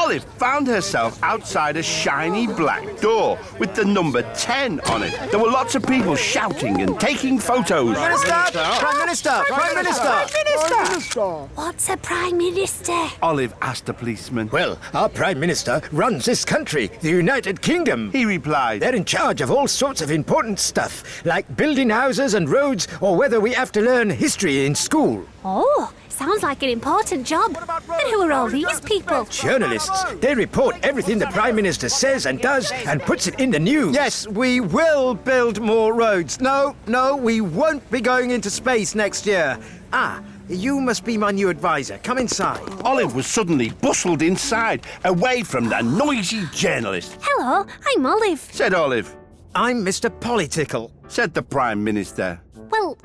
Olive found herself outside a shiny black door with the number 10 on it. There were lots of people shouting and taking photos. Prime Minister! Prime Minister! What's a Prime Minister? Olive asked the policeman. Well, our Prime Minister runs this country, the United Kingdom. He replied. They're in charge of all sorts of important stuff, like building houses and roads, or whether we have to learn history in school. Oh, sounds like an important job. And who are all these people? Journalists. They report everything the Prime Minister says and does and puts it in the news. Yes, we will build more roads. No, we won't be going into space next year. Ah, you must be my new advisor. Come inside. Olive was suddenly bustled inside, away from the noisy journalist. Hello, I'm Olive. Said Olive. I'm Mr. Political. Said the Prime Minister. Well,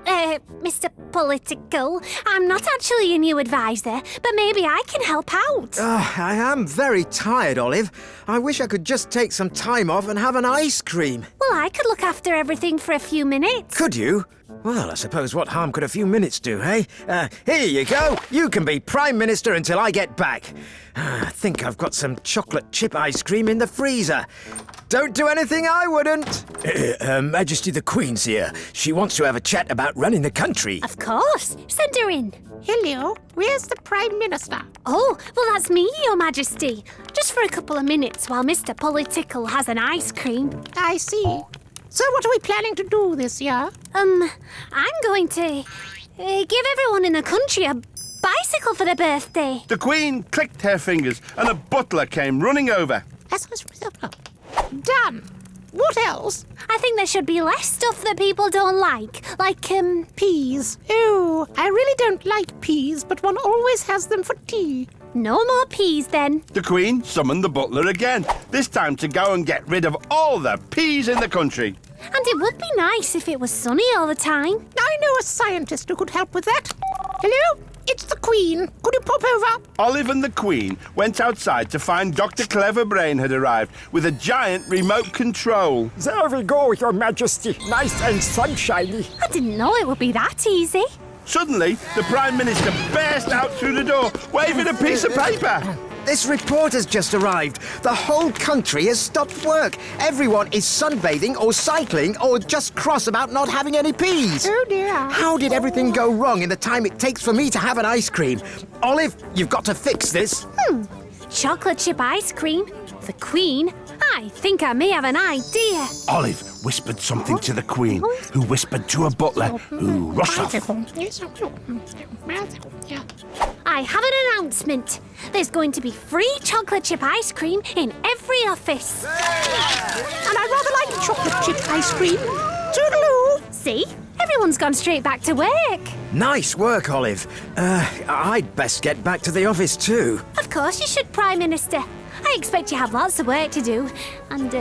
Mr. Political, I'm not actually a new advisor, but maybe I can help out. I am very tired, Olive. I wish I could just take some time off and have an ice cream. Well, I could look after everything for a few minutes. Could you? Well, I suppose what harm could a few minutes do, eh? Here you go. You can be Prime Minister until I get back. I think I've got some chocolate chip ice cream in the freezer. Don't do anything I wouldn't. Her Majesty the Queen's here. She wants to have a chat about running the country. Of course. Send her in. Hello, where's the Prime Minister? Oh, well, that's me, Your Majesty. Just for a couple of minutes while Mr. Political has an ice cream. I see. So what are we planning to do this year? I'm going to give everyone in the country a bicycle for their birthday. The Queen clicked her fingers and a butler came running over. Done. What else? I think there should be less stuff that people don't like Peas. Oh, I really don't like peas, but one always has them for tea. no more peas then. The Queen summoned the butler again, this time to go and get rid of all the peas in the country. And it would be nice if it was sunny all the time. I know a scientist who could help with that. Hello? It's the Queen. Could you pop over? Olive and the Queen went outside to find Dr. Cleverbrain had arrived with a giant remote control. There we go, Your Majesty. Nice and sunshiny. I didn't know it would be that easy. Suddenly, the Prime Minister burst out through the door, waving a piece of paper. This report has just arrived. The whole country has stopped work. Everyone is sunbathing or cycling or just cross about not having any peas. Oh, dear. How did everything go wrong in the time it takes for me to have an ice cream? Olive, you've got to fix this. Chocolate chip ice cream? The Queen? I think I may have an idea. Olive whispered something to the Queen, who whispered to a butler, who rushed off. I have an announcement. There's going to be free chocolate chip ice cream in every office. And I rather like chocolate chip ice cream. Toodaloo. See? Everyone's gone straight back to work. Nice work, Olive. I'd best get back to the office too. Of course you should, Prime Minister. I expect you have lots of work to do and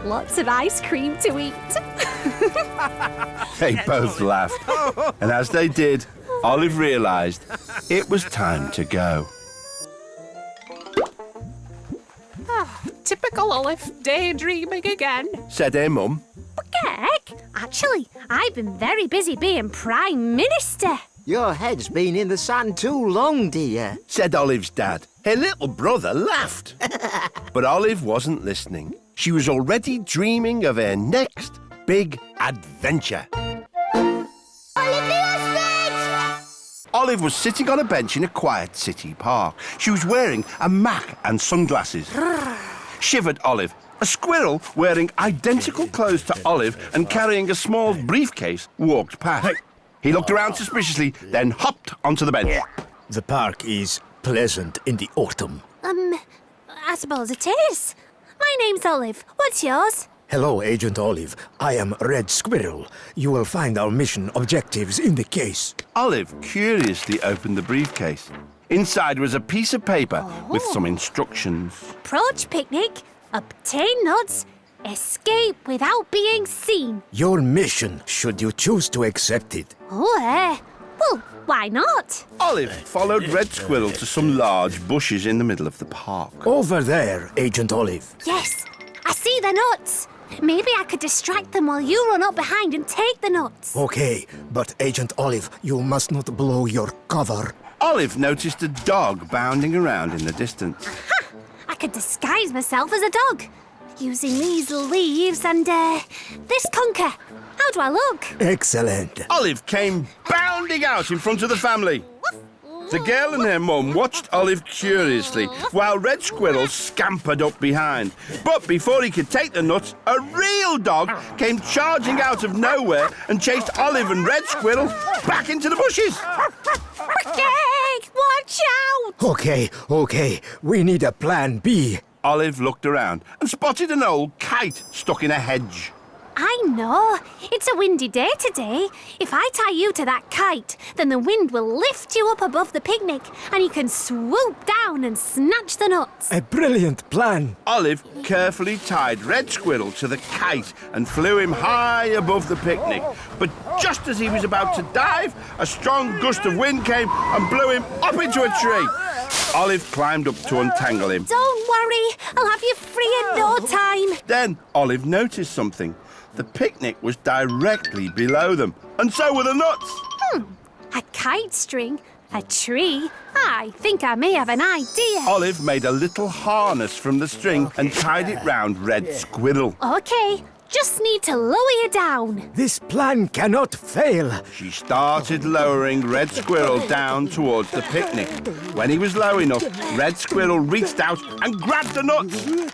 lots of ice cream to eat. They both laughed. And as they did, Olive realised it was time to go. Typical Olive, daydreaming again. Said her mum. Heck, actually, I've been very busy being Prime Minister. Your head's been in the sand too long, dear. Said Olive's dad. Her little brother laughed. But Olive wasn't listening. She was already dreaming of her next big adventure. Olive the Ostrich! Olive was sitting on a bench in a quiet city park. She was wearing a mac and sunglasses. Shivered Olive. A squirrel wearing identical clothes to Olive and carrying a small briefcase walked past. He looked around suspiciously, then hopped onto the bench. The park is pleasant in the autumn. I suppose it is. My name's Olive. What's yours? Hello, Agent Olive. I am Red Squirrel. You will find our mission objectives in the case. Olive curiously opened the briefcase. Inside was a piece of paper with some instructions. Approach picnic, obtain nuts, escape without being seen. Your mission, should you choose to accept it. Oh, well, why not? Olive followed Red Squirrel to some large bushes in the middle of the park. Over there, Agent Olive. Yes, I see the nuts. Maybe I could distract them while you run up behind and take the nuts. Okay, but Agent Olive, you must not blow your cover. Olive noticed a dog bounding around in the distance. I could disguise myself as a dog using these leaves and this conker. How do I look? Excellent. Olive came bounding out in front of the family. The girl and her mum watched Olive curiously while Red Squirrel scampered up behind. But before he could take the nuts, a real dog came charging out of nowhere and chased Olive and Red Squirrel back into the bushes. Pecking! Watch out! Okay. We need a plan B. Olive looked around and spotted an old kite stuck in a hedge. I know. It's a windy day today. If I tie you to that kite, then the wind will lift you up above the picnic and you can swoop down and snatch the nuts. A brilliant plan. Olive carefully tied Red Squirrel to the kite and flew him high above the picnic. But just as he was about to dive, a strong gust of wind came and blew him up into a tree. Olive climbed up to untangle him. Don't worry. I'll have you free in no time. Then Olive noticed something. The picnic was directly below them, and so were the nuts. A kite string? A tree? I think I may have an idea. Olive made a little harness from the string and tied it round Red Squirrel. Okay, just need to lower you down. This plan cannot fail. She started lowering Red Squirrel down towards the picnic. When he was low enough, Red Squirrel reached out and grabbed the nuts.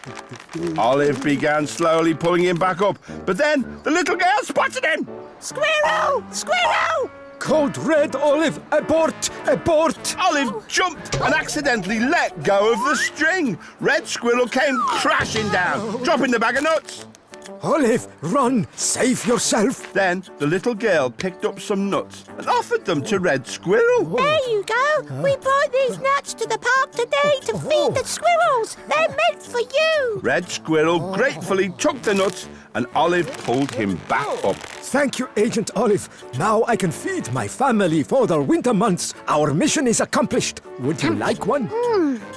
Olive began slowly pulling him back up, but then the little girl spotted him. Squirrel! Squirrel! Code Red, Olive, abort! Olive jumped and accidentally let go of the string. Red Squirrel came crashing down, dropping the bag of nuts. Olive, run! Save yourself! Then the little girl picked up some nuts and offered them to Red Squirrel. There you go. We brought these nuts to the park today to feed the squirrels. They're meant for you. Red Squirrel gratefully took the nuts and Olive pulled him back up. Thank you, Agent Olive. Now I can feed my family for the winter months. Our mission is accomplished. Would you like one?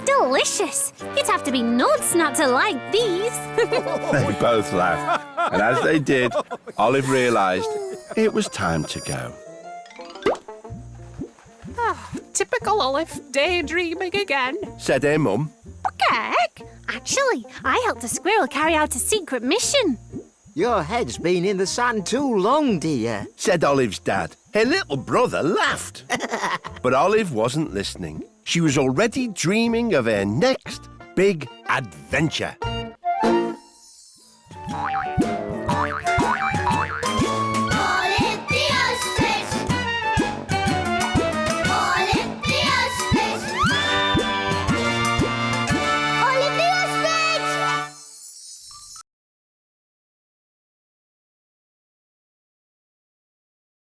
Delicious. You'd have to be nuts not to like these. They both laughed. And as they did, Olive realised it was time to go. Typical Olive, daydreaming again. Said her mum. Heck, actually, I helped a squirrel carry out a secret mission. Your head's been in the sand too long, dear. Said Olive's dad. Her little brother laughed. But Olive wasn't listening. She was already dreaming of her next big adventure.